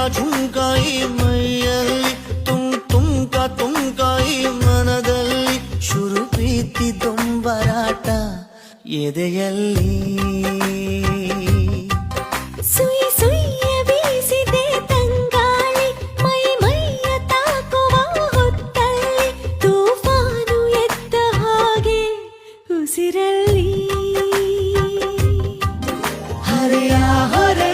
ಝುಮ್ಕಾಯಿ ಮೈಯಲ್ಲಿ ತುಮ್ಕಾಯಿ ಮನದಲ್ಲಿ ಶುರು ಪ್ರೀತಿ ದೊಂಬರಾಟ ಎದೆಯಲ್ಲಿ ಸುಯಿ ಸುಯ್ಯ ಬೀಸಿದೆ ತಂಗಾಳಿ ಮೈಯ ತಾಕುವ ಹೊತ್ತಲ್ಲಿ ತೂಫಾನು ಎದ್ದ ಹಾಗೆ ಉಸಿರಲ್ಲಿ ಹರೆಯ ಹೊರ